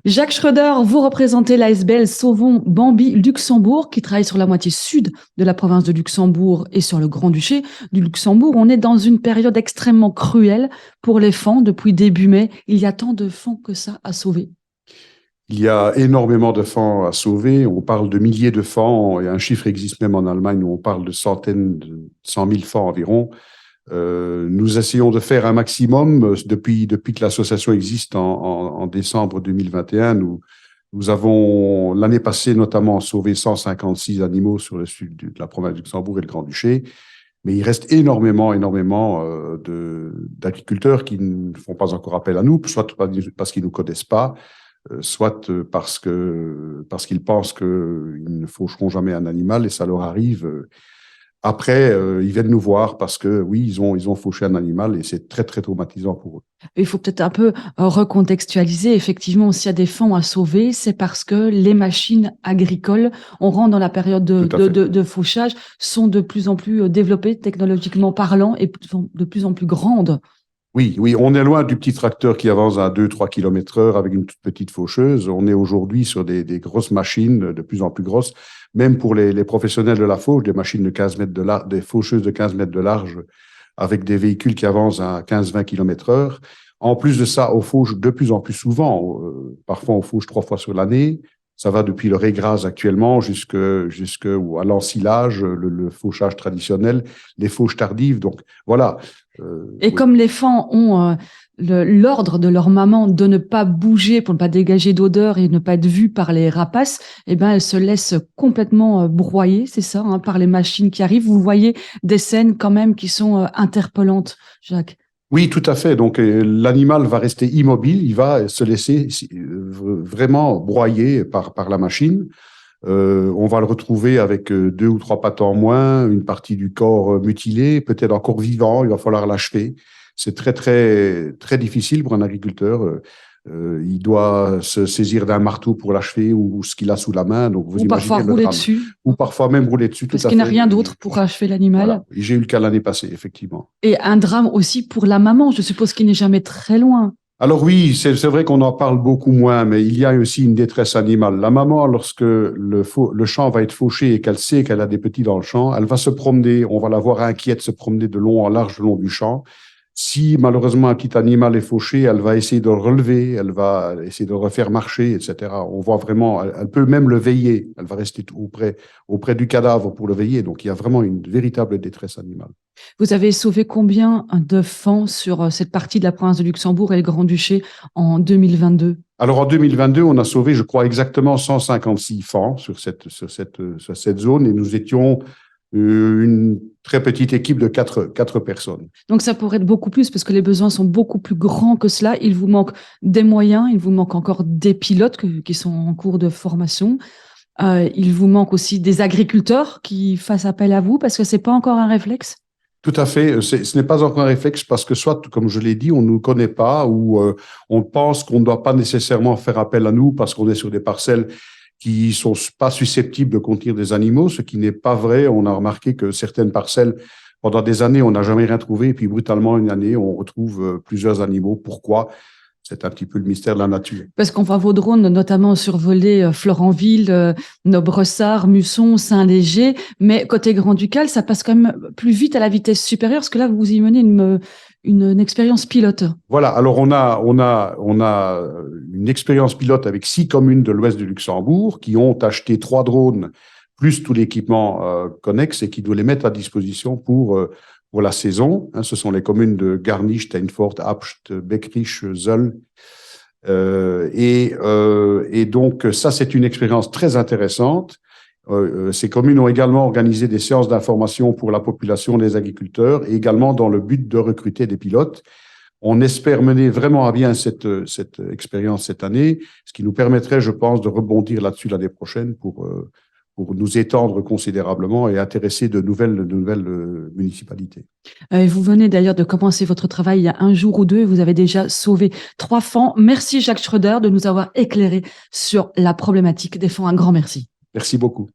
Jacques Schröder, vous représentez l'ASBL Sauvons Bambi Luxembourg qui travaille sur la moitié sud de la province de Luxembourg et sur le Grand-Duché du Luxembourg. On est dans une période extrêmement cruelle pour les faons depuis début mai. Il y a tant de faons que ça à sauver. Il y a énormément de faons à sauver. On parle de milliers de faons. Et un chiffre existe même en Allemagne où on parle de centaines, de 100 000 faons environ. Nous essayons de faire un maximum depuis que l'association existe en décembre 2021. Nous avons, l'année passée notamment, sauvé 156 animaux sur le sud de la province du Luxembourg et le Grand-Duché. Mais il reste énormément d'agriculteurs qui ne font pas encore appel à nous, soit parce qu'ils ne nous connaissent pas, soit parce qu'ils pensent qu'ils ne faucheront jamais un animal et ça leur arrive. Après, ils viennent nous voir parce que oui, ils ont fauché un animal et c'est très, très traumatisant pour eux. Il faut peut-être un peu recontextualiser. Effectivement, s'il y a des fonds à sauver, c'est parce que les machines agricoles, on rentre dans la période de fauchage, sont de plus en plus développées technologiquement parlant et de plus en plus grandes. Oui, on est loin du petit tracteur qui avance à 2-3 km/h avec une toute petite faucheuse. On est aujourd'hui sur des grosses machines de plus en plus grosses, même pour les professionnels de la fauche, des machines de 15 mètres de large, des faucheuses de 15 mètres de large avec des véhicules qui avancent à 15-20 km/h. En plus de ça, on fauche de plus en plus souvent. Parfois, on fauche 3 fois sur l'année. Ça va depuis le régras actuellement jusque à l'ensilage, le fauchage traditionnel, les fauches tardives. Donc, voilà. Et oui. Comme les faons ont l'ordre de leur maman de ne pas bouger pour ne pas dégager d'odeur et ne pas être vues par les rapaces, eh ben, elles se laissent complètement broyer, c'est ça, hein, par les machines qui arrivent. Vous voyez des scènes quand même qui sont interpellantes, Jacques. Oui, tout à fait. Donc, l'animal va rester immobile, il va se laisser vraiment broyer par la machine. On va le retrouver avec 2 ou 3 pattes en moins, une partie du corps mutilé, peut-être encore vivant, il va falloir l'achever. C'est très, très, très difficile pour un agriculteur. Il doit se saisir d'un marteau pour l'achever ou ce qu'il a sous la main. Donc vous ou parfois rouler dessus. Ou parfois même rouler dessus. Parce qu'il n'a rien d'autre pour achever l'animal. Voilà. J'ai eu le cas l'année passée, effectivement. Et un drame aussi pour la maman, je suppose qu'il n'est jamais très loin. Alors oui, c'est vrai qu'on en parle beaucoup moins, mais il y a aussi une détresse animale. La maman, lorsque le champ va être fauché et qu'elle sait qu'elle a des petits dans le champ, elle va se promener, on va la voir inquiète se promener de long en large le long du champ. Si malheureusement un petit animal est fauché, elle va essayer de le relever, elle va essayer de le refaire marcher, etc. On voit vraiment, elle peut même le veiller, elle va rester auprès du cadavre pour le veiller. Donc il y a vraiment une véritable détresse animale. Vous avez sauvé combien de faons sur cette partie de la province de Luxembourg et le Grand-Duché en 2022? Alors en 2022, on a sauvé, je crois, exactement 156 faons sur cette zone et nous étions une très petite équipe de 4 personnes. Donc ça pourrait être beaucoup plus parce que les besoins sont beaucoup plus grands que cela. Il vous manque des moyens, il vous manque encore des pilotes qui sont en cours de formation. Il vous manque aussi des agriculteurs qui fassent appel à vous parce que c'est pas encore un réflexe. Tout à fait. Ce n'est pas encore un réflexe parce que soit, comme je l'ai dit, on ne nous connaît pas ou on pense qu'on ne doit pas nécessairement faire appel à nous parce qu'on est sur des parcelles qui sont pas susceptibles de contenir des animaux, ce qui n'est pas vrai. On a remarqué que certaines parcelles, pendant des années, on n'a jamais rien trouvé, et puis brutalement, une année, on retrouve plusieurs animaux. Pourquoi? C'est un petit peu le mystère de la nature. Parce qu'on voit vos drones notamment survoler Florenville, Nobressart, Musson, Saint-Léger, mais côté Grand-Ducal, ça passe quand même plus vite à la vitesse supérieure, parce que là, vous y menez une expérience pilote. Voilà, alors on a une expérience pilote avec 6 communes de l'ouest du Luxembourg qui ont acheté 3 drones plus tout l'équipement connexe et qui doivent les mettre à disposition pour la saison. Ce sont les communes de Garnisch, Steinfort, Abst, Beckrich, Zöll. Et donc, ça, c'est une expérience très intéressante. Ces communes ont également organisé des séances d'information pour la population des agriculteurs et également dans le but de recruter des pilotes. On espère mener vraiment à bien cette expérience cette année, ce qui nous permettrait, je pense, de rebondir là-dessus l'année prochaine pour nous étendre considérablement et intéresser de nouvelles municipalités. Vous venez d'ailleurs de commencer votre travail il y a un jour ou deux et vous avez déjà sauvé 3 faons. Merci Jacques Schröder de nous avoir éclairé sur la problématique des faons. Un grand merci. Merci beaucoup.